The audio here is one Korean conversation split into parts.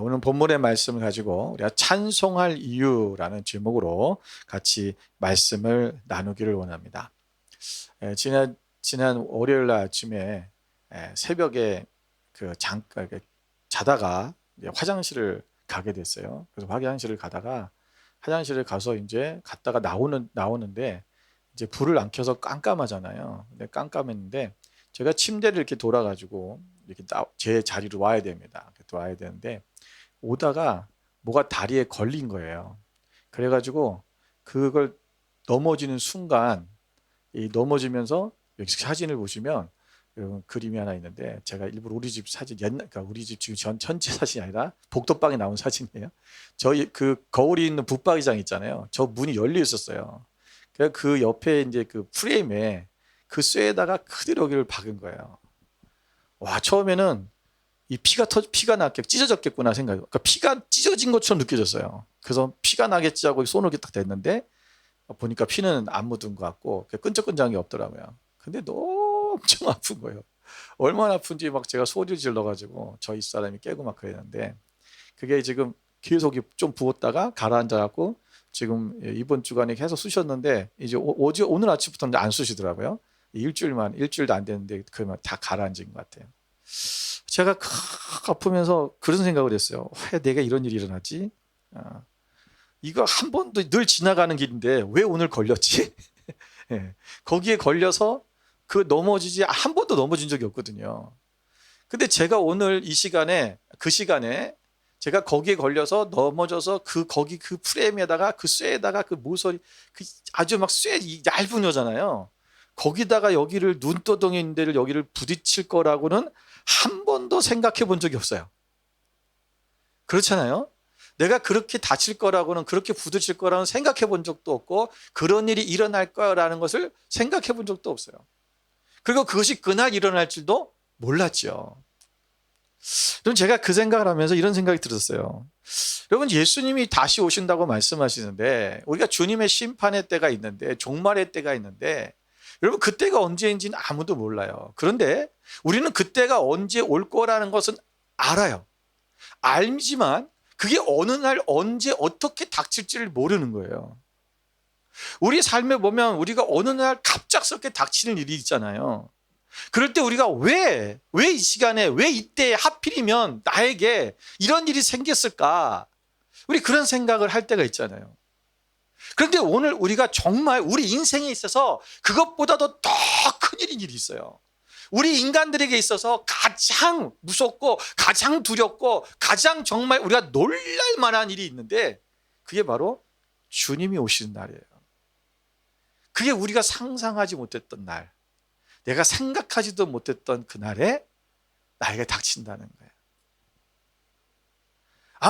오늘 본문의 말씀을 가지고 우리가 찬송할 이유라는 제목으로 같이 말씀을 나누기를 원합니다. 지난 월요일 날 아침에 새벽에 자다가 이제 화장실을 가게 됐어요. 그래서 화장실을 가서 이제 갔다가 나오는데 이제 불을 안 켜서 깜깜하잖아요. 근데 깜깜했는데 제가 침대를 이렇게 돌아가지고 이렇게 제 자리로 와야 됩니다. 와야 되는데 오다가 뭐가 다리에 걸린 거예요. 그래가지고 그걸 넘어지는 순간 넘어지면서 여기 사진을 보시면 여러분 그림이 하나 있는데 제가 일부러 우리 집 사진 그러니까 우리 집 지금 전체 사진이 아니라 복도방에 나온 사진이에요. 저희 그 거울이 있는 붙박이장 있잖아요. 저 문이 열려 있었어요. 그래서 그 옆에 이제 그 프레임에 그 쇠에다가 그대로 여기를 박은 거예요. 와, 처음에는 이 피가 나게 찢어졌겠구나 생각. 그러니까 피가 찢어진 것처럼 느껴졌어요. 그래서 피가 나겠지 하고 손을 이렇게 딱 댔는데 보니까 피는 안 묻은 것 같고 끈적끈적한 게 없더라고요. 근데 너무 엄청 아픈 거예요. 얼마나 아픈지 막 제가 소리를 질러가지고 저희 사람이 깨고 막 그랬는데 그게 지금 계속 좀 부었다가 가라앉아갖고 지금 이번 주간에 계속 쑤셨는데 이제 오늘 아침부터는 안 쑤시더라고요. 일주일도 안 됐는데 그만 다 가라앉은 것 같아요. 제가 아프면서 그런 생각을 했어요. 왜 내가 이런 일이 일어나지? 이거 한 번도 늘 지나가는 길인데 왜 오늘 걸렸지? 예, 거기에 걸려서 넘어지지 한 번도 넘어진 적이 없거든요. 근데 제가 오늘 그 시간에 제가 거기에 걸려서 넘어져서 거기 그 프레임에다가 그 쇠에다가 그 모서리 아주 막 쇠 얇은 여잖아요. 거기다가 여기를 눈도덩이 있는 데를 여기를 부딪힐 거라고는 한 번도 생각해 본 적이 없어요. 그렇잖아요. 내가 그렇게 다칠 거라고는 그렇게 부딪힐 거라고는 생각해 본 적도 없고 그런 일이 일어날 거라는 것을 생각해 본 적도 없어요. 그리고 그것이 그날 일어날 줄도 몰랐죠. 그럼 제가 그 생각을 하면서 이런 생각이 들었어요. 여러분, 예수님이 다시 오신다고 말씀하시는데 우리가 주님의 심판의 때가 있는데 종말의 때가 있는데 여러분 그때가 언제인지는 아무도 몰라요. 그런데 우리는 그때가 언제 올 거라는 것은 알아요. 알지만 그게 어느 날 언제 어떻게 닥칠지를 모르는 거예요. 우리 삶에 보면 우리가 어느 날 갑작스럽게 닥치는 일이 있잖아요. 그럴 때 우리가 왜 이 시간에 왜 이때 하필이면 나에게 이런 일이 생겼을까? 우리 그런 생각을 할 때가 있잖아요. 그런데 오늘 우리가 정말 우리 인생에 있어서 그것보다도 더 큰 일이 있어요. 우리 인간들에게 있어서 가장 무섭고 가장 두렵고 가장 정말 우리가 놀랄 만한 일이 있는데 그게 바로 주님이 오시는 날이에요. 그게 우리가 상상하지 못했던 날, 내가 생각하지도 못했던 그날에 나에게 닥친다는 거예요.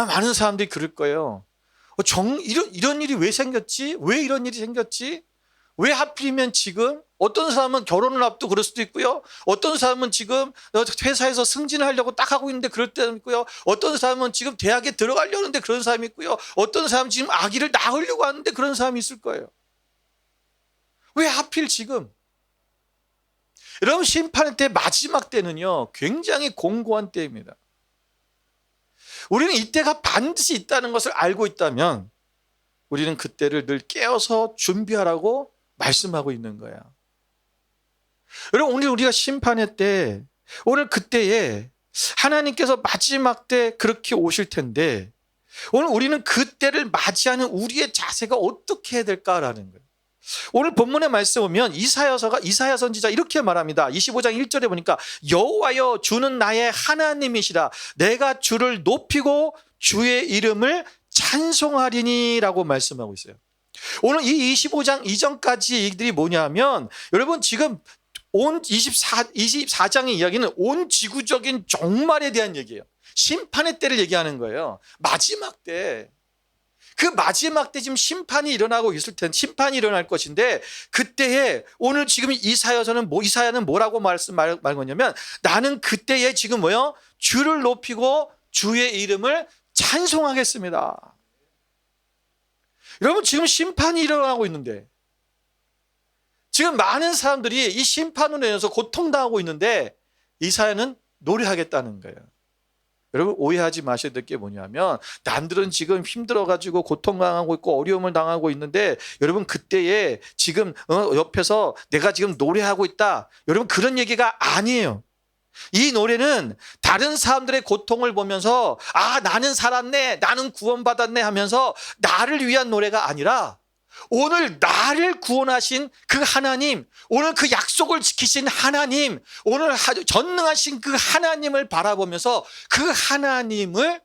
많은 사람들이 그럴 거예요. 이런 일이 왜 생겼지? 왜 이런 일이 생겼지? 왜 하필이면 지금? 어떤 사람은 결혼을 앞두고 그럴 수도 있고요. 어떤 사람은 지금 회사에서 승진하려고 딱 하고 있는데 그럴 때도 있고요. 어떤 사람은 지금 대학에 들어가려는데 그런 사람이 있고요. 어떤 사람은 지금 아기를 낳으려고 하는데 그런 사람이 있을 거예요. 왜 하필 지금? 여러분, 심판의 때 마지막 때는요 굉장히 공고한 때입니다. 우리는 이때가 반드시 있다는 것을 알고 있다면 우리는 그때를 늘 깨어서 준비하라고 말씀하고 있는 거야. 여러분, 오늘 우리가 심판의 때, 오늘 그때에 하나님께서 마지막 때 그렇게 오실 텐데 오늘 우리는 그때를 맞이하는 우리의 자세가 어떻게 해야 될까라는 거예요. 오늘 본문의 말씀 보면 이사야 선지자 이렇게 말합니다. 25장 1절에 보니까 여호와여 주는 나의 하나님이시라 내가 주를 높이고 주의 이름을 찬송하리니 라고 말씀하고 있어요. 오늘 이 25장 이전까지 얘기들이 뭐냐면 여러분 지금 온 24장의 이야기는 온 지구적인 종말에 대한 얘기예요. 심판의 때를 얘기하는 거예요. 마지막 때. 그 마지막 때 지금 심판이 일어나고 있을 텐데 심판이 일어날 것인데 그때에 오늘 지금 이사야는 뭐라고 말하냐면 나는 그때에 지금 주를 높이고 주의 이름을 찬송하겠습니다. 여러분 지금 심판이 일어나고 있는데 지금 많은 사람들이 이 심판으로 인해서 고통당하고 있는데 이사야는 노래하겠다는 거예요. 여러분 오해하지 마셔야 될 게 뭐냐면 남들은 지금 힘들어가지고 고통당하고 있고 어려움을 당하고 있는데 여러분 그때에 지금 옆에서 내가 지금 노래하고 있다. 여러분 그런 얘기가 아니에요. 이 노래는 다른 사람들의 고통을 보면서 아 나는 살았네 나는 구원받았네 하면서 나를 위한 노래가 아니라 오늘 나를 구원하신 그 하나님, 오늘 그 약속을 지키신 하나님, 오늘 전능하신 그 하나님을 바라보면서 그 하나님을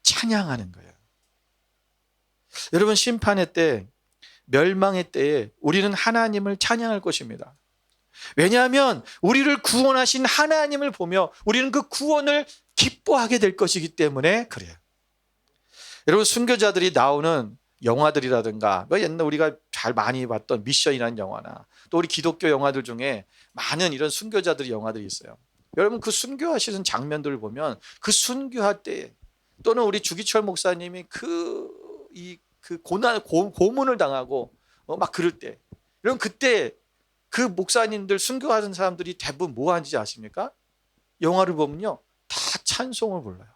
찬양하는 거예요. 여러분 심판의 때, 멸망의 때에 우리는 하나님을 찬양할 것입니다. 왜냐하면 우리를 구원하신 하나님을 보며 우리는 그 구원을 기뻐하게 될 것이기 때문에 그래요. 여러분 순교자들이 나오는 영화들이라든가 옛날 우리가 잘 많이 봤던 미션이라는 영화나 또 우리 기독교 영화들 중에 많은 이런 순교자들의 영화들이 있어요. 여러분 그 순교하시는 장면들을 보면 그 순교할 때 또는 우리 주기철 목사님이 그 고난 고문을 당하고 막 그럴 때 여러분 그때 그 목사님들 순교하는 사람들이 대부분 뭐 하는지 아십니까? 영화를 보면요 다 찬송을 불러요.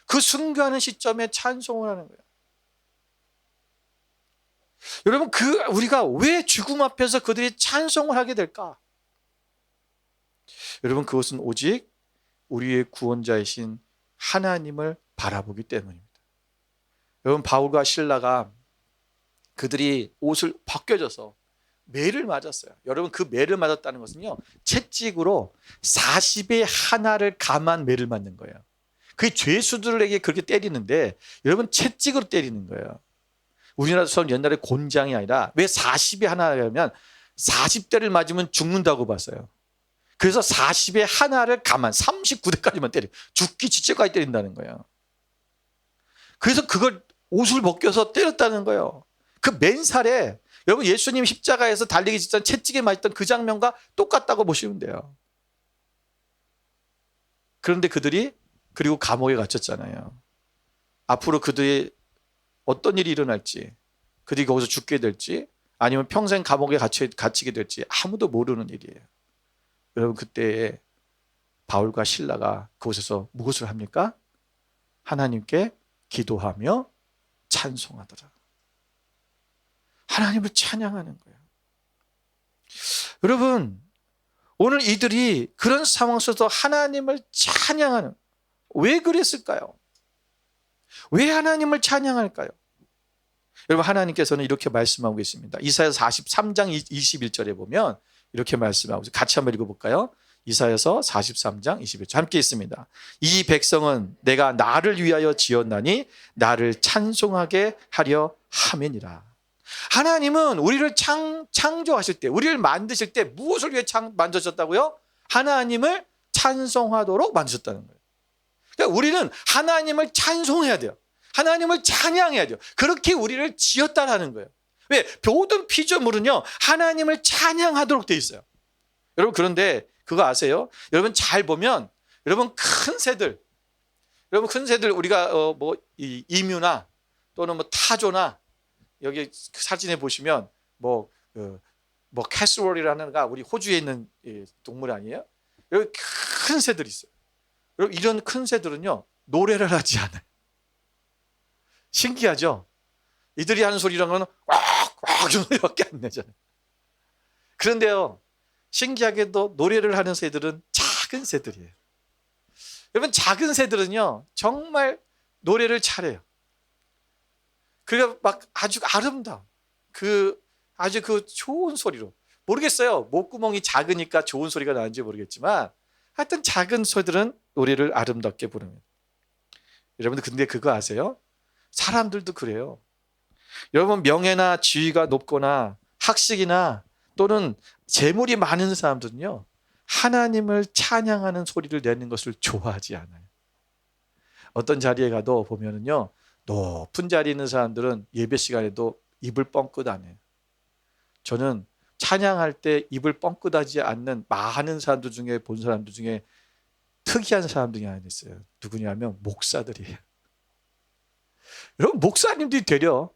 그 순교하는 시점에 찬송을 하는 거예요. 여러분 우리가 왜 죽음 앞에서 그들이 찬송을 하게 될까? 여러분 그것은 오직 우리의 구원자이신 하나님을 바라보기 때문입니다. 여러분 바울과 실라가 그들이 옷을 벗겨져서 매를 맞았어요. 여러분 그 매를 맞았다는 것은요 채찍으로 40의 하나를 감한 매를 맞는 거예요. 그 죄수들에게 그렇게 때리는데 여러분 채찍으로 때리는 거예요. 우리나라처럼 옛날에 곤장이 아니라 왜 40의 하나냐면 40대를 맞으면 죽는다고 봤어요. 그래서 40의 하나를 감한 39대까지만 때려 죽기 직전까지 때린다는 거예요. 그래서 그걸 옷을 벗겨서 때렸다는 거예요. 그 맨살에 여러분 예수님 십자가에서 달리기 직전 채찍에 맞았던 그 장면과 똑같다고 보시면 돼요. 그런데 그들이 그리고 감옥에 갇혔잖아요. 앞으로 그들이 어떤 일이 일어날지 그들이 거기서 죽게 될지 아니면 평생 감옥에 갇히게 될지 아무도 모르는 일이에요. 여러분 그때에 바울과 실라가 그곳에서 무엇을 합니까? 하나님께 기도하며 찬송하더라. 하나님을 찬양하는 거예요. 여러분 오늘 이들이 그런 상황 속에서 하나님을 찬양하는 왜 그랬을까요? 왜 하나님을 찬양할까요? 여러분 하나님께서는 이렇게 말씀하고 계십니다. 이사야서 43장 21절에 보면 이렇게 말씀하고 있어요. 같이 한번 읽어볼까요? 이사야서 43장 21절 함께 있습니다. 이 백성은 내가 나를 위하여 지었나니 나를 찬송하게 하려 함이니라. 하나님은 우리를 창조하실 때 우리를 만드실 때 무엇을 위해 만드셨다고요? 하나님을 찬송하도록 만드셨다는 거예요. 그러니까 우리는 하나님을 찬송해야 돼요. 하나님을 찬양해야 돼요. 그렇게 우리를 지었다라는 거예요. 왜? 모든 피조물은요 하나님을 찬양하도록 돼 있어요. 여러분 그런데 그거 아세요? 여러분 잘 보면 여러분 큰 새들 우리가 이뮤나 또는 타조나 여기 사진에 보시면 캐스월이라는 우리 호주에 있는 동물 아니에요? 여기 큰 새들이 있어요. 여러분 이런 큰 새들은요 노래를 하지 않아요. 신기하죠? 이들이 하는 소리라는 건 왁왁 이런 소리밖에 안 내잖아요. 그런데요 신기하게도 노래를 하는 새들은 작은 새들이에요. 여러분 작은 새들은요 정말 노래를 잘해요. 그러니까 막 아주 아름다워. 아주 좋은 소리로. 모르겠어요. 목구멍이 작으니까 좋은 소리가 나는지 모르겠지만 하여튼 작은 소들은 노래를 아름답게 부릅니다. 여러분들 근데 그거 아세요? 사람들도 그래요. 여러분 명예나 지위가 높거나 학식이나 또는 재물이 많은 사람들은요 하나님을 찬양하는 소리를 내는 것을 좋아하지 않아요. 어떤 자리에 가도 보면은요 높은 자리에 있는 사람들은 예배 시간에도 입을 뻥끗 안 해요. 저는 찬양할 때 입을 뻥끗하지 않는 많은 사람들 중에 본 사람들 중에 특이한 사람들이 하나 있어요. 누구냐면 목사들이에요. 여러분 목사님들이 되려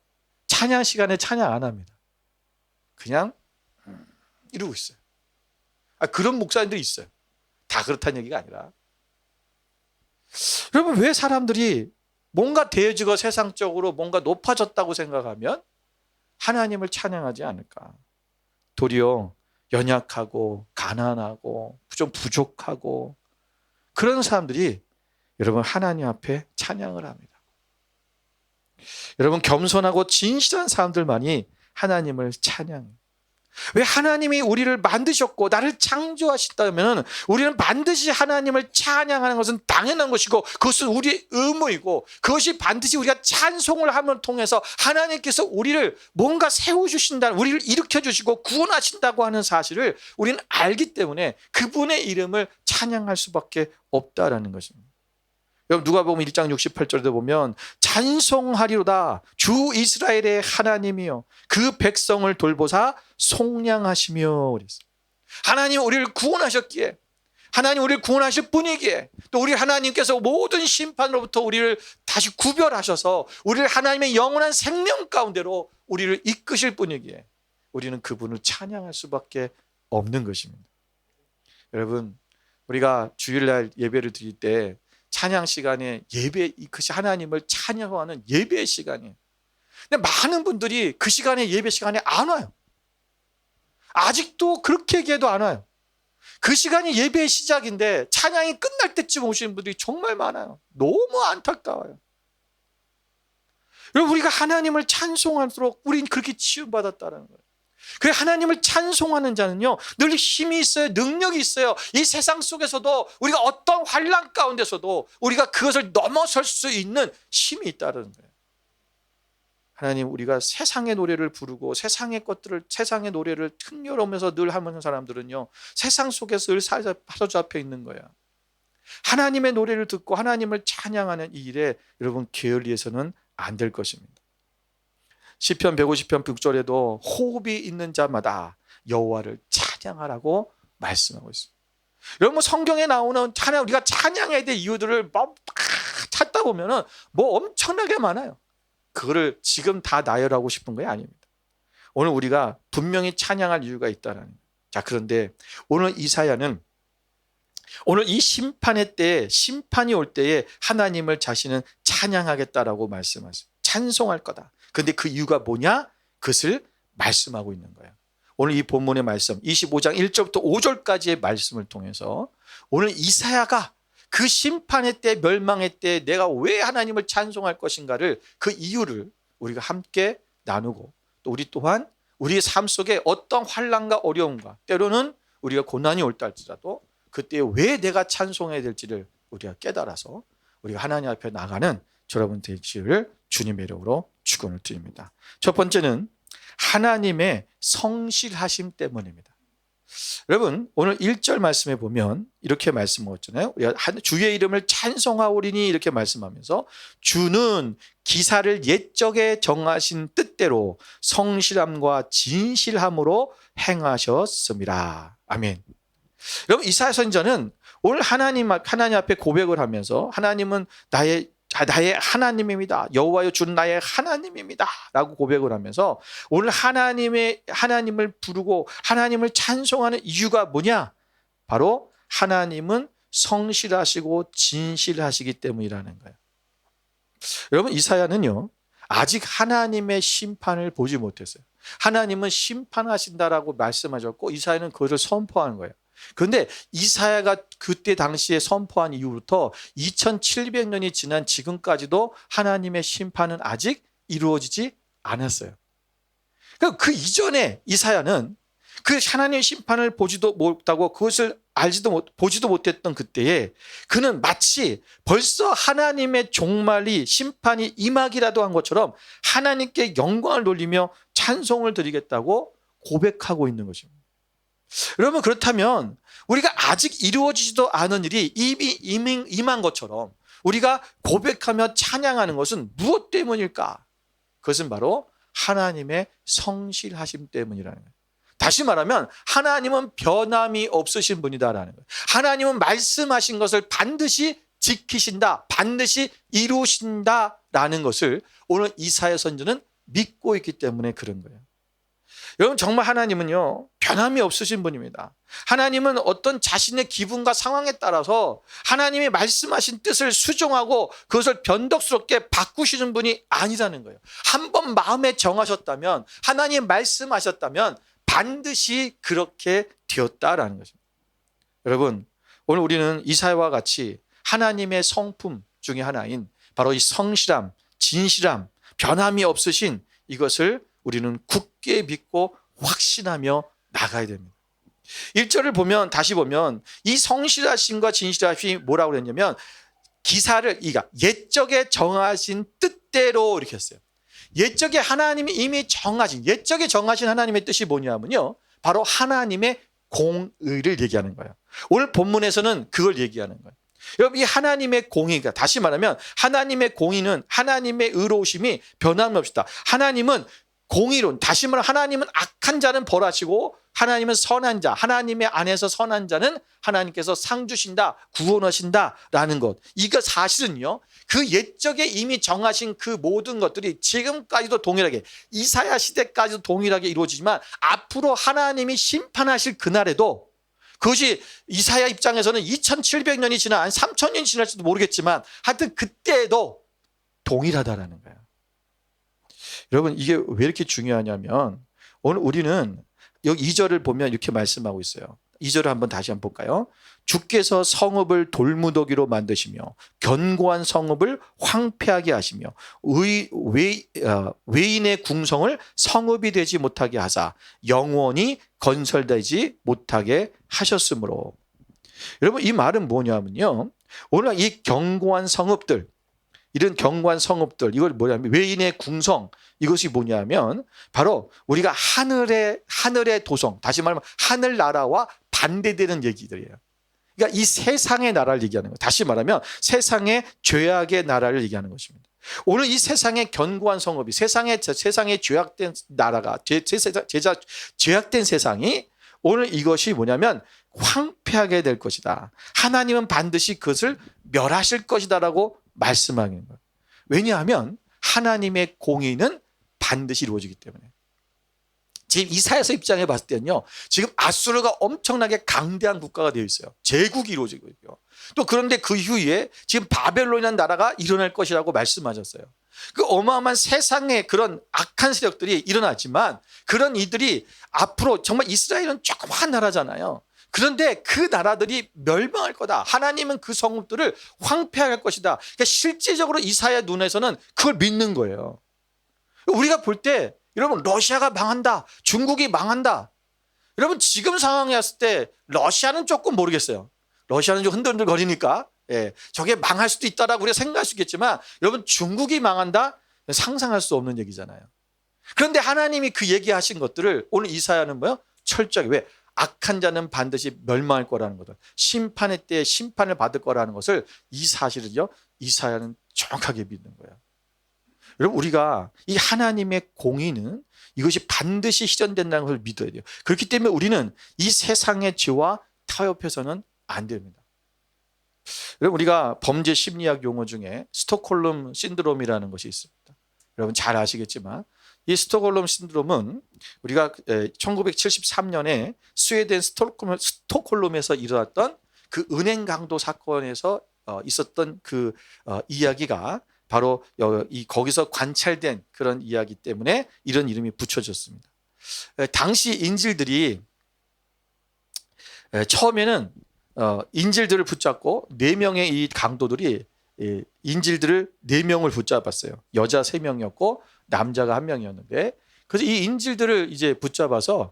찬양 시간에 찬양 안 합니다. 그냥 이러고 있어요. 그런 목사님들이 있어요. 다 그렇다는 얘기가 아니라 여러분, 왜 사람들이 뭔가 되어지고 세상적으로 뭔가 높아졌다고 생각하면 하나님을 찬양하지 않을까? 도리어 연약하고 가난하고 좀 부족하고 그런 사람들이 여러분 하나님 앞에 찬양을 합니다. 여러분, 겸손하고 진실한 사람들만이 하나님을 찬양해요. 왜? 하나님이 우리를 만드셨고 나를 창조하셨다면 우리는 반드시 하나님을 찬양하는 것은 당연한 것이고 그것은 우리의 의무이고 그것이 반드시 우리가 찬송을 함을 통해서 하나님께서 우리를 뭔가 세워주신다, 우리를 일으켜주시고 구원하신다고 하는 사실을 우리는 알기 때문에 그분의 이름을 찬양할 수밖에 없다라는 것입니다. 여러분, 누가복음 1장 68절에도 보면 찬송하리로다 주 이스라엘의 하나님이여 그 백성을 돌보사 속량하시며 그랬어요. 하나님 우리를 구원하셨기에, 하나님 우리를 구원하실 분이기에, 또 우리 하나님께서 모든 심판으로부터 우리를 다시 구별하셔서 우리를 하나님의 영원한 생명 가운데로 우리를 이끄실 분이기에 우리는 그분을 찬양할 수밖에 없는 것입니다. 여러분, 우리가 주일날 예배를 드릴 때 찬양 시간에 예배, 그것이 하나님을 찬양하는 예배의 시간이에요. 근데 많은 분들이 그 시간에 예배 시간에 안 와요. 아직도 그렇게 얘기해도 안 와요. 그 시간이 예배의 시작인데 찬양이 끝날 때쯤 오시는 분들이 정말 많아요. 너무 안타까워요. 여러분, 우리가 하나님을 찬송할수록 우리는 그렇게 치유받았다는 거예요. 그 하나님을 찬송하는 자는요 늘 힘이 있어요, 능력이 있어요. 이 세상 속에서도 우리가 어떤 환난 가운데서도 우리가 그것을 넘어설 수 있는 힘이 있다는 거예요. 하나님, 우리가 세상의 노래를 부르고 세상의 것들을, 세상의 노래를 흥겨우면서 늘 하는 사람들은요 세상 속에서 늘 사로잡혀 있는 거예요. 하나님의 노래를 듣고 하나님을 찬양하는 이 일에 여러분 게을리해서는 안 될 것입니다. 시편 150편 6절에도 호흡이 있는 자마다 여호와를 찬양하라고 말씀하고 있습니다. 여러분, 성경에 나오는 찬양, 우리가 찬양해야 될 이유들을 막 찾다 보면은 뭐 엄청나게 많아요. 그거를 지금 다 나열하고 싶은 게 아닙니다. 오늘 우리가 분명히 찬양할 이유가 있다는 거예요. 자, 그런데 오늘 이사야는 오늘 이 심판의 때에, 심판이 올 때에 하나님을 자신은 찬양하겠다라고 말씀하세요. 찬송할 거다. 그런데 그 이유가 뭐냐? 그것을 말씀하고 있는 거예요. 오늘 이 본문의 말씀 25장 1절부터 5절까지의 말씀을 통해서 오늘 이사야가 그 심판의 때, 멸망의 때 내가 왜 하나님을 찬송할 것인가를, 그 이유를 우리가 함께 나누고, 또 우리 또한 우리의 삶 속에 어떤 환난과 어려움과 때로는 우리가 고난이 올다 할지라도 그때 왜 내가 찬송해야 될지를 우리가 깨달아서 우리가 하나님 앞에 나가는 여러분 되시기를 주님의 이름으로 축원을 드립니다. 첫 번째는 하나님의 성실하심 때문입니다. 여러분, 오늘 1절 말씀에 보면 이렇게 말씀하셨잖아요. 주의 이름을 찬송하오리니 이렇게 말씀하면서 주는 기사를 옛적에 정하신 뜻대로 성실함과 진실함으로 행하셨습니다. 아멘. 여러분, 이사야 선지자는 오늘 하나님 앞에 고백을 하면서 하나님은 나의 하나님입니다. 여호와여 주는 나의 하나님입니다. 라고 고백을 하면서 오늘 하나님을 부르고 하나님을 찬송하는 이유가 뭐냐? 바로 하나님은 성실하시고 진실하시기 때문이라는 거예요. 여러분, 이사야는요 아직 하나님의 심판을 보지 못했어요. 하나님은 심판하신다라고 말씀하셨고 이사야는 그것을 선포하는 거예요. 그런데 이사야가 그때 당시에 선포한 이후부터 2700년이 지난 지금까지도 하나님의 심판은 아직 이루어지지 않았어요. 그 이전에 이사야는 그 하나님의 심판을 보지도 못하고 그것을 보지도 못했던 그때에 그는 마치 벌써 하나님의 종말이, 심판이 임하기라도 한 것처럼 하나님께 영광을 돌리며 찬송을 드리겠다고 고백하고 있는 것입니다. 여러분, 그렇다면 우리가 아직 이루어지지도 않은 일이 이미 임한 것처럼 우리가 고백하며 찬양하는 것은 무엇 때문일까? 그것은 바로 하나님의 성실하심 때문이라는 거예요. 다시 말하면 하나님은 변함이 없으신 분이다라는 거예요. 하나님은 말씀하신 것을 반드시 지키신다, 반드시 이루신다라는 것을 오늘 이사야 선지자는 믿고 있기 때문에 그런 거예요. 여러분 정말 하나님은요 변함이 없으신 분입니다. 하나님은 어떤 자신의 기분과 상황에 따라서 하나님이 말씀하신 뜻을 수정하고 그것을 변덕스럽게 바꾸시는 분이 아니라는 거예요. 한번 마음에 정하셨다면, 하나님 말씀하셨다면 반드시 그렇게 되었다라는 것입니다. 여러분 오늘 우리는 이사야와 같이 하나님의 성품 중에 하나인 바로 이 성실함, 진실함, 변함이 없으신 이것을 우리는 굳게 믿고 확신하며 나가야 됩니다. 1절을 보면, 다시 보면 이 성실하심과 진실하심이 뭐라고 그랬냐면 기사를 옛적에 정하신 뜻대로 이렇게 했어요. 옛적에 하나님이 이미 정하신, 옛적에 정하신 하나님의 뜻이 뭐냐면요 바로 하나님의 공의를 얘기하는 거예요. 오늘 본문에서는 그걸 얘기하는 거예요. 여러분 이 하나님의 공의가, 다시 말하면 하나님의 공의는 하나님의 의로우심이 변함없다. 하나님은 공의로운, 다시 말하면 하나님은 악한 자는 벌하시고 하나님은 선한 자, 하나님의 안에서 선한 자는 하나님께서 상 주신다, 구원하신다라는 것. 이거 사실은요 그 옛적에 이미 정하신 그 모든 것들이 지금까지도 동일하게, 이사야 시대까지도 동일하게 이루어지지만 앞으로 하나님이 심판하실 그날에도 그것이 이사야 입장에서는 2700년이 지나 3000년이 지날지도 모르겠지만 하여튼 그때에도 동일하다라는 거예요. 여러분 이게 왜 이렇게 중요하냐면 오늘 우리는 여기 2절을 보면 이렇게 말씀하고 있어요. 2절을 한번 다시 한번 볼까요? 주께서 성읍을 돌무더기로 만드시며 견고한 성읍을 황폐하게 하시며 외인의 궁성을 성읍이 되지 못하게 하사 영원히 건설되지 못하게 하셨으므로. 여러분 이 말은 뭐냐면요 오늘 이 견고한 성읍들, 이런 견고한 성읍들, 이걸 뭐냐면 외인의 궁성, 이것이 뭐냐면 바로 우리가 하늘의 도성, 다시 말하면 하늘나라와 반대되는 얘기들이에요. 그러니까 이 세상의 나라를 얘기하는 거예요. 다시 말하면 세상의 죄악의 나라를 얘기하는 것입니다. 오늘 이 세상의 견고한 성읍이, 세상의 죄악된 나라가, 죄악된 세상이 오늘 이것이 뭐냐면 황폐하게 될 것이다. 하나님은 반드시 그것을 멸하실 것이다라고 말씀하는 거예요. 왜냐하면 하나님의 공의는 반드시 이루어지기 때문에. 지금 이사야서 입장에 봤을 때는요 지금 아수르가 엄청나게 강대한 국가가 되어 있어요. 제국이 이루어지고 있고요. 또 그런데 그 이후에 지금 바벨론이라는 나라가 일어날 것이라고 말씀하셨어요. 그 어마어마한 세상의 그런 악한 세력들이 일어나지만 그런 이들이 앞으로, 정말 이스라엘은 조그마한 나라잖아요. 그런데 그 나라들이 멸망할 거다. 하나님은 그 성읍들을 황폐할 것이다. 그러니까 실제적으로 이사야 눈에서는 그걸 믿는 거예요. 우리가 볼 때 여러분 러시아가 망한다, 중국이 망한다. 여러분 지금 상황에 왔을 때 러시아는 조금 모르겠어요. 러시아는 좀 흔들흔들 거리니까 저게 망할 수도 있다라고 우리가 생각할 수 있겠지만 여러분 중국이 망한다? 상상할 수 없는 얘기잖아요. 그런데 하나님이 그 얘기하신 것들을 오늘 이사야는 뭐요? 철저하게, 왜? 악한 자는 반드시 멸망할 거라는 것을, 심판의 때에 심판을 받을 거라는 것을, 이 사실을요 이사야는 정확하게 믿는 거예요. 여러분 우리가 이 하나님의 공의는 이것이 반드시 실현된다는 것을 믿어야 돼요. 그렇기 때문에 우리는 이 세상의 죄와 타협해서는 안 됩니다. 여러분 우리가 범죄 심리학 용어 중에 스톡홀름 신드롬이라는 것이 있습니다. 여러분 잘 아시겠지만 이 스톡홀름 신드롬은 우리가 1973년에 스웨덴 스톡홀름에서 일어났던 그 은행 강도 사건에서 있었던 그 이야기가 바로 거기서 관찰된 그런 이야기 때문에 이런 이름이 붙여졌습니다. 당시 인질들이 처음에는 인질들을 붙잡고 4명의 이 강도들이 인질들을 4명을 붙잡았어요. 여자 3명이었고 남자가 1명이었는데, 그래서 이 인질들을 이제 붙잡아서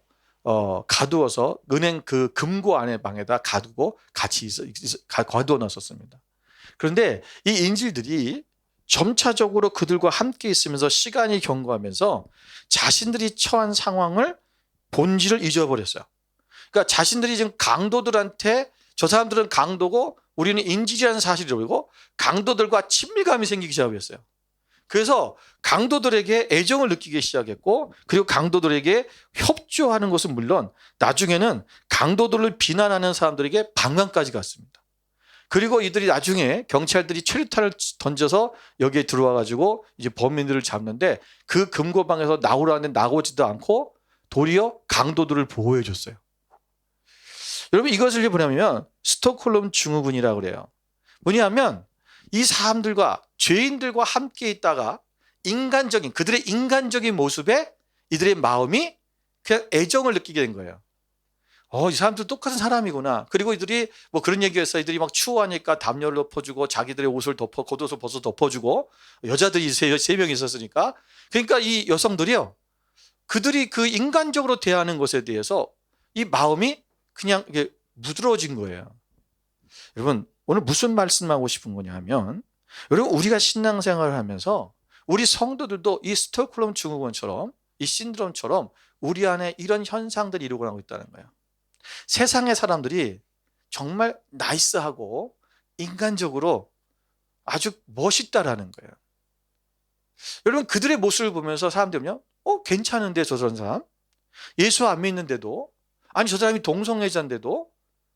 가두어서 은행 그 금고 안에 방에다 가두고 같이 가두어 놨었습니다. 그런데 이 인질들이 점차적으로 그들과 함께 있으면서 시간이 경과하면서 자신들이 처한 상황을, 본질을 잊어버렸어요. 그러니까 자신들이 지금 강도들한테, 저 사람들은 강도고 우리는 인질이라는 사실을 모르고 강도들과 친밀감이 생기기 시작했어요. 그래서 강도들에게 애정을 느끼기 시작했고, 그리고 강도들에게 협조하는 것은 물론 나중에는 강도들을 비난하는 사람들에게 방관까지 갔습니다. 그리고 이들이 나중에 경찰들이 최루탄을 던져서 여기에 들어와 가지고 이제 범인들을 잡는데 그 금고방에서 나오라는데 나오지도 않고 도리어 강도들을 보호해 줬어요. 여러분 이것을 보냐면 스톡홀름 증후군이라고 그래요. 뭐냐면 이 사람들과 죄인들과 함께 있다가 그들의 인간적인 모습에 이들의 마음이 그냥 애정을 느끼게 된 거예요. 이 사람들 똑같은 사람이구나. 그리고 이들이 뭐 그런 얘기했어요. 이들이 막 추워하니까 담요를 덮어주고 자기들의 옷을 겉옷을 벗어 덮어주고 여자들이 세 명이 있었으니까. 그러니까 이 여성들이요. 그들이 그 인간적으로 대하는 것에 대해서 이 마음이 그냥 이게 무드러워진 거예요. 여러분 오늘 무슨 말씀하고 싶은 거냐 하면 여러분 우리가 신앙생활을 하면서 우리 성도들도 이 스톡홀름 증후군처럼 이 신드롬처럼 우리 안에 이런 현상들이 일어나고 있다는 거예요. 세상의 사람들이 정말 나이스하고 인간적으로 아주 멋있다라는 거예요. 여러분 그들의 모습을 보면서 사람들은요, 괜찮은데 저런 사람? 예수 안 믿는데도, 아니 저 사람이 동성애자인데도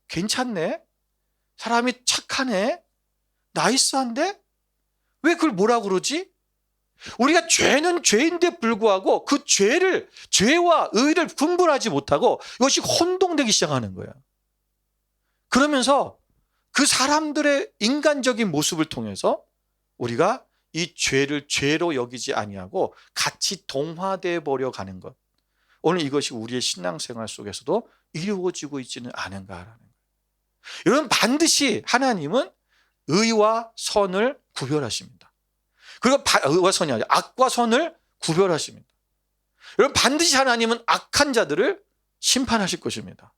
괜찮네? 사람이 착하네? 나이스한데? 왜 그걸 뭐라고 그러지? 우리가 죄는 죄인데 불구하고 그 죄와 의를 분별하지 못하고 이것이 혼동되기 시작하는 거예요. 그러면서 그 사람들의 인간적인 모습을 통해서 우리가 이 죄를 죄로 여기지 아니하고 같이 동화되어 버려 가는 것. 오늘 이것이 우리의 신앙생활 속에서도 이루어지고 있지는 않은가라는 거예요. 여러분 반드시 하나님은 의와 선을 구별하십니다. 그리고 의와 선이 아니라 악과 선을 구별하십니다. 여러분 반드시 하나님은 악한 자들을 심판하실 것입니다.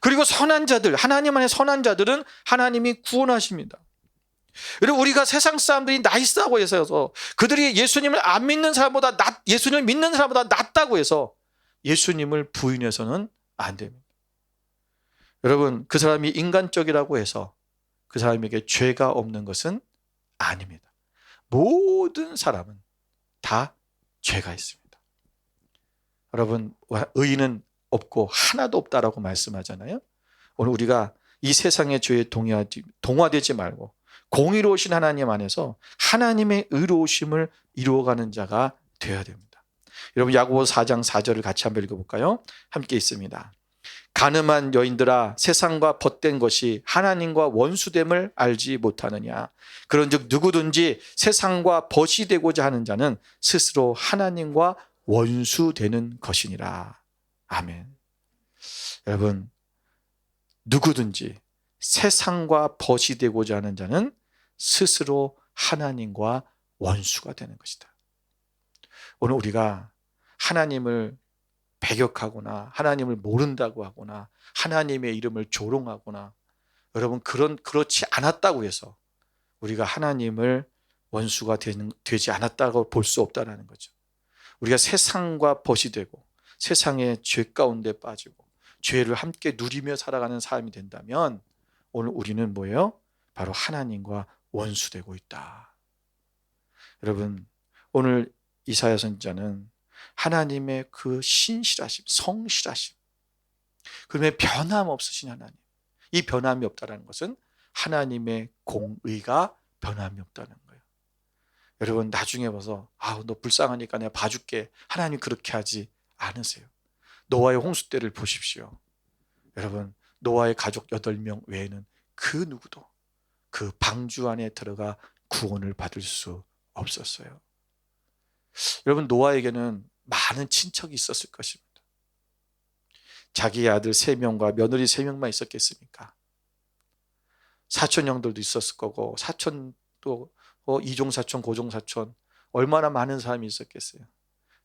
그리고 선한 자들, 하나님 안에 선한 자들은 하나님이 구원하십니다. 여러분 우리가 세상 사람들이 나이스하고 해서 그들이 예수님을 안 믿는 사람보다 예수님을 믿는 사람보다 낫다고 해서 예수님을 부인해서는 안 됩니다. 여러분 그 사람이 인간적이라고 해서 그 사람에게 죄가 없는 것은 아닙니다. 모든 사람은 다 죄가 있습니다. 여러분 의인은 없고 하나도 없다라고 말씀하잖아요. 오늘 우리가 이 세상의 죄에 동화되지 말고 공의로우신 하나님 안에서 하나님의 의로우심을 이루어가는 자가 되어야 됩니다. 여러분 야고보 4장 4절을 같이 한번 읽어볼까요? 함께 있습니다. 가늠한 여인들아 세상과 벗된 것이 하나님과 원수됨을 알지 못하느냐. 그런즉 누구든지 세상과 벗이 되고자 하는 자는 스스로 하나님과 원수되는 것이니라. 아멘. 여러분 누구든지 세상과 벗이 되고자 하는 자는 스스로 하나님과 원수가 되는 것이다. 오늘 우리가 하나님을 배격하거나 하나님을 모른다고 하거나 하나님의 이름을 조롱하거나 여러분 그렇지 않았다고 해서 우리가 하나님을 원수가 되지 않았다고 볼 수 없다는 거죠. 우리가 세상과 벗이 되고 세상의 죄 가운데 빠지고 죄를 함께 누리며 살아가는 삶이 된다면 오늘 우리는 뭐예요? 바로 하나님과 원수되고 있다. 여러분 오늘 이사야 선지자는 하나님의 그 신실하심, 성실하심, 그러면 변함없으신 하나님, 이 변함이 없다는 것은 하나님의 공의가 변함이 없다는 거예요. 여러분 나중에 봐서 너 불쌍하니까 내가 봐줄게, 하나님 그렇게 하지 않으세요. 노아의 홍수 때를 보십시오. 여러분 노아의 가족 8명 외에는 그 누구도 그 방주 안에 들어가 구원을 받을 수 없었어요. 여러분 노아에게는 많은 친척이 있었을 것입니다. 자기 아들 3명과 며느리 3명만 있었겠습니까? 사촌 형들도 있었을 거고 사촌도 이종사촌 고종사촌 얼마나 많은 사람이 있었겠어요.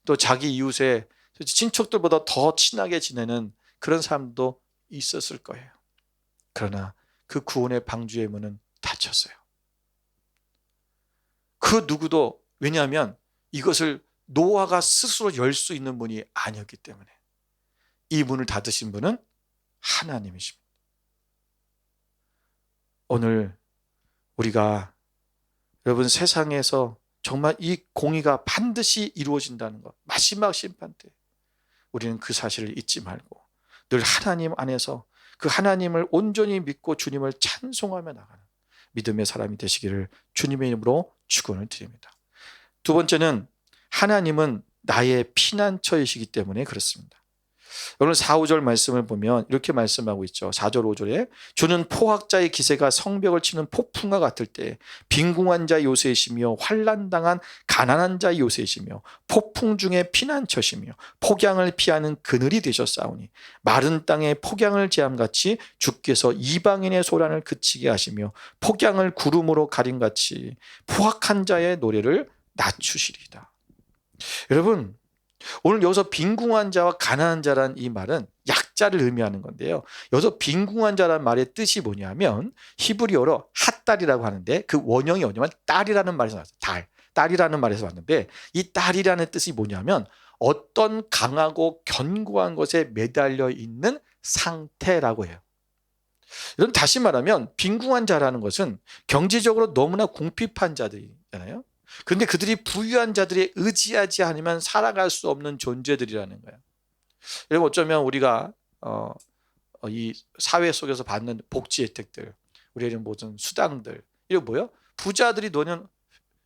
또 자기 이웃의 친척들보다 더 친하게 지내는 그런 사람도 있었을 거예요. 그러나 그 구원의 방주의 문은 닫혔어요. 그 누구도, 왜냐하면 이것을 노아가 스스로 열 수 있는 문이 아니었기 때문에 이 문을 닫으신 분은 하나님이십니다. 오늘 우리가 여러분 세상에서 정말 이 공의가 반드시 이루어진다는 것, 마지막 심판 때 우리는 그 사실을 잊지 말고 늘 하나님 안에서 그 하나님을 온전히 믿고 주님을 찬송하며 나가는 믿음의 사람이 되시기를 주님의 이름으로 축원을 드립니다. 두 번째는 하나님은 나의 피난처이시기 때문에 그렇습니다. 오늘 4, 5절 말씀을 보면 이렇게 말씀하고 있죠. 4절 5절에 주는 포학자의 기세가 성벽을 치는 폭풍과 같을 때 빈궁한 자의 요새이시며 환난당한 가난한 자의 요새이시며 폭풍 중에 피난처시며 폭양을 피하는 그늘이 되셨사오니 마른 땅에 폭양을 제함같이 주께서 이방인의 소란을 그치게 하시며 폭양을 구름으로 가림같이 포학한 자의 노래를 낮추시리이다. 여러분, 오늘 여기서 빈궁한 자와 가난한 자란 이 말은 약자를 의미하는 건데요. 여기서 빈궁한 자란 말의 뜻이 뭐냐면 히브리어로 핫달이라고 하는데 그 원형이 뭐냐면 딸이라는 말에서 나왔어요. 딸이라는 말에서 왔는데 이 딸이라는 뜻이 뭐냐면 어떤 강하고 견고한 것에 매달려 있는 상태라고 해요. 여러분, 다시 말하면 빈궁한 자라는 것은 경제적으로 너무나 궁핍한 자들이잖아요. 그런데 그들이 부유한 자들에 의지하지 않으면 살아갈 수 없는 존재들이라는 거예요. 여러분, 어쩌면 우리가 이 사회 속에서 받는 복지 혜택들, 우리의 모든 수당들, 이거 뭐예요? 부자들이 노는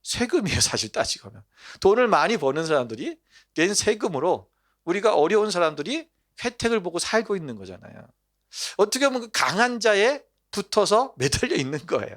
세금이에요. 사실 따지고 하면 돈을 많이 버는 사람들이 낸 세금으로 우리가 어려운 사람들이 혜택을 보고 살고 있는 거잖아요. 어떻게 보면 그 강한 자에 붙어서 매달려 있는 거예요.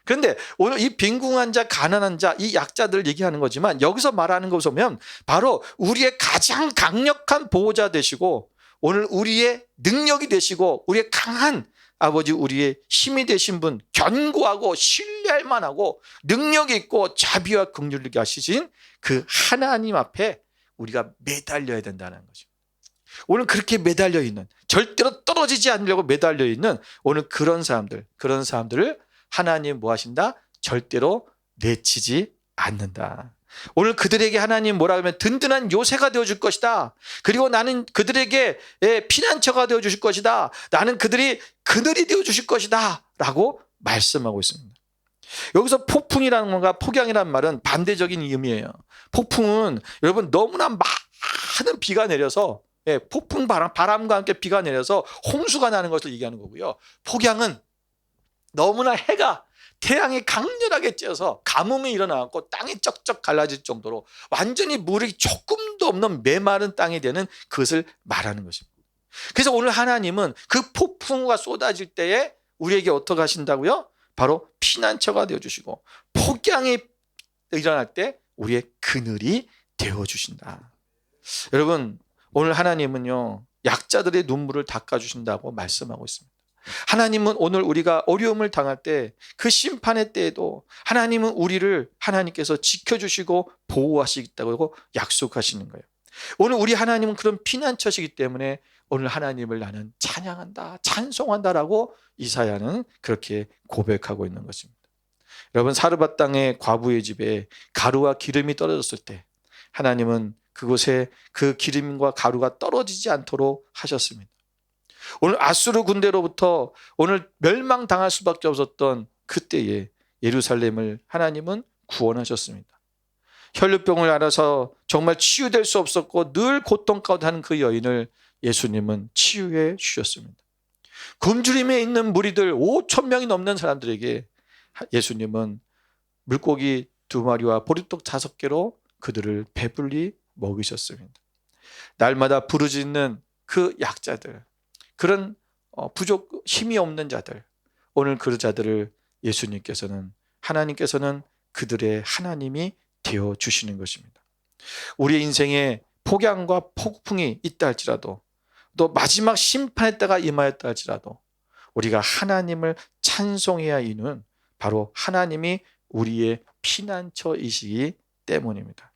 그런데 오늘 이 빈궁한 자, 가난한 자, 이 약자들을 얘기하는 거지만 여기서 말하는 것을 보면 바로 우리의 가장 강력한 보호자 되시고 오늘 우리의 능력이 되시고 우리의 강한 아버지, 우리의 힘이 되신 분, 견고하고 신뢰할 만하고 능력이 있고 자비와 긍휼하게 하시진 그 하나님 앞에 우리가 매달려야 된다는 거죠. 오늘 그렇게 매달려 있는, 절대로 떨어지지 않으려고 매달려 있는 오늘 그런 사람들을 하나님 뭐 하신다? 절대로 내치지 않는다. 오늘 그들에게 하나님 뭐라 하면 든든한 요새가 되어줄 것이다. 그리고 나는 그들에게 피난처가 되어주실 것이다. 나는 그들이 그늘이 되어주실 것이다 라고 말씀하고 있습니다. 여기서 폭풍이라는 건가 폭양이라는 말은 반대적인 의미예요. 폭풍은 여러분 너무나 많은 비가 내려서 폭풍 바람과 함께 비가 내려서 홍수가 나는 것을 얘기하는 거고요. 폭양은 너무나 태양이 강렬하게 쬐어서 가뭄이 일어나고 땅이 쩍쩍 갈라질 정도로 완전히 물이 조금도 없는 메마른 땅이 되는 그것을 말하는 것입니다. 그래서 오늘 하나님은 그 폭풍우가 쏟아질 때에 우리에게 어떻게 하신다고요? 바로 피난처가 되어주시고 폭양이 일어날 때 우리의 그늘이 되어주신다. 여러분, 오늘 하나님은요 약자들의 눈물을 닦아주신다고 말씀하고 있습니다. 하나님은 오늘 우리가 어려움을 당할 때 그 심판의 때에도 하나님은 우리를 하나님께서 지켜주시고 보호하시겠다고 약속하시는 거예요. 오늘 우리 하나님은 그런 피난처시기 때문에 오늘 하나님을 나는 찬양한다, 찬송한다라고 이사야는 그렇게 고백하고 있는 것입니다. 여러분, 사르밧 땅의 과부의 집에 가루와 기름이 떨어졌을 때 하나님은 그곳에 그 기름과 가루가 떨어지지 않도록 하셨습니다. 오늘 아수르 군대로부터 오늘 멸망당할 수밖에 없었던 그때에 예루살렘을 하나님은 구원하셨습니다. 혈루병을 앓아서 정말 치유될 수 없었고 늘 고통 가운데 하는 그 여인을 예수님은 치유해 주셨습니다. 굶주림에 있는 무리들 5천 명이 넘는 사람들에게 예수님은 물고기 2마리와 보리떡 5개로 그들을 배불리 먹이셨습니다. 날마다 부르짖는 그 약자들, 그런 힘이 없는 자들, 오늘 그 자들을 예수님께서는, 하나님께서는 그들의 하나님이 되어주시는 것입니다. 우리의 인생에 폭양과 폭풍이 있다 할지라도 또 마지막 심판의 때가 임하였다 할지라도 우리가 하나님을 찬송해야 할 이유는 바로 하나님이 우리의 피난처이시기 때문입니다.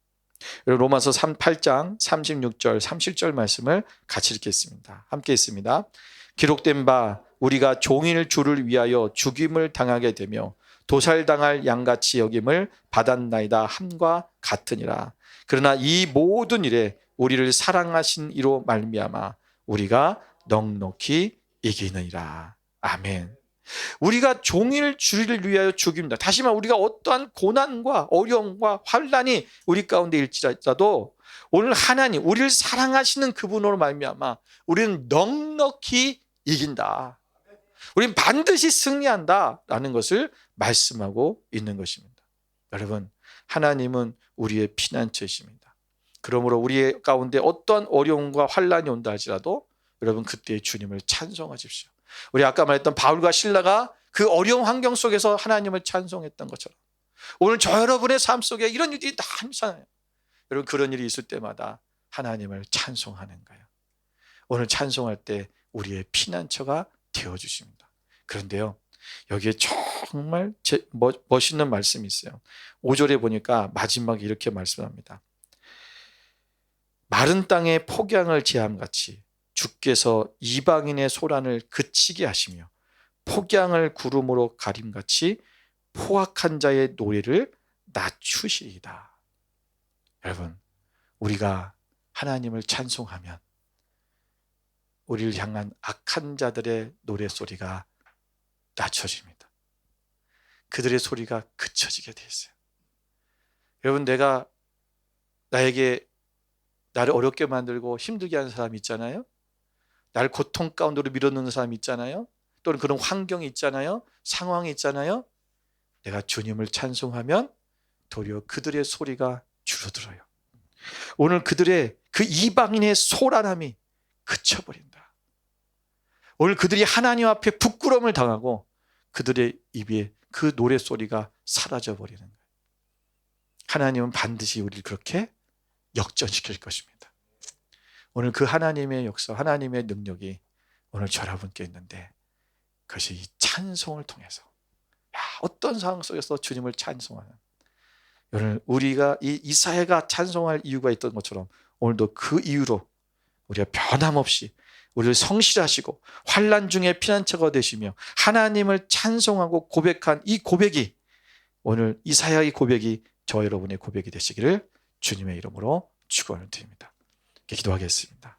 로마서 8장 36절 37절 말씀을 같이 읽겠습니다. 함께 읽습니다. 기록된 바 우리가 종일 주를 위하여 죽임을 당하게 되며 도살당할 양같이 여김을 받았나이다 함과 같으니라. 그러나 이 모든 일에 우리를 사랑하신 이로 말미암아 우리가 넉넉히 이기느니라. 아멘. 우리가 종일 주를 위하여 죽입니다. 다시 말해 우리가 어떠한 고난과 어려움과 환난이 우리 가운데 일지라도 오늘 하나님, 우리를 사랑하시는 그분으로 말미암아 우리는 넉넉히 이긴다. 우리는 반드시 승리한다라는 것을 말씀하고 있는 것입니다. 여러분, 하나님은 우리의 피난처이십니다. 그러므로 우리 가운데 어떠한 어려움과 환란이 온다 할지라도 여러분 그때 주님을 찬송하십시오. 우리 아까 말했던 바울과 실라가 그 어려운 환경 속에서 하나님을 찬송했던 것처럼 오늘 저 여러분의 삶 속에 이런 일이 다 있잖아요. 여러분 그런 일이 있을 때마다 하나님을 찬송하는 거예요. 오늘 찬송할 때 우리의 피난처가 되어주십니다. 그런데요, 여기에 정말 멋있는 말씀이 있어요. 5절에 보니까 마지막에 이렇게 말씀합니다. 마른 땅에 폭양을 제함같이 주께서 이방인의 소란을 그치게 하시며 폭양을 구름으로 가림같이 포악한 자의 노래를 낮추시리이다. 여러분, 우리가 하나님을 찬송하면 우리를 향한 악한 자들의 노래소리가 낮춰집니다. 그들의 소리가 그쳐지게 돼 있어요. 여러분, 내가 나에게 나를 어렵게 만들고 힘들게 하는 사람이 있잖아요. 나를 고통 가운데로 밀어넣는 사람이 있잖아요. 또는 그런 환경이 있잖아요. 상황이 있잖아요. 내가 주님을 찬송하면 도리어 그들의 소리가 줄어들어요. 오늘 그들의 그 이방인의 소란함이 그쳐버린다. 오늘 그들이 하나님 앞에 부끄러움을 당하고 그들의 입에 그 노래소리가 사라져버리는 거예요. 하나님은 반드시 우리를 그렇게 역전시킬 것입니다. 오늘 그 하나님의 역사, 하나님의 능력이 오늘 여러분께 있는데 그것이 이 찬송을 통해서 어떤 상황 속에서 주님을 찬송하는 오늘 우리가 이 이사야가 찬송할 이유가 있던 것처럼 오늘도 그 이유로 우리가 변함없이 우리를 성실하시고 환난 중에 피난처가 되시며 하나님을 찬송하고 고백한 이 고백이 오늘 이사야의 고백이 저 여러분의 고백이 되시기를 주님의 이름으로 축원을 드립니다. 기도하겠습니다.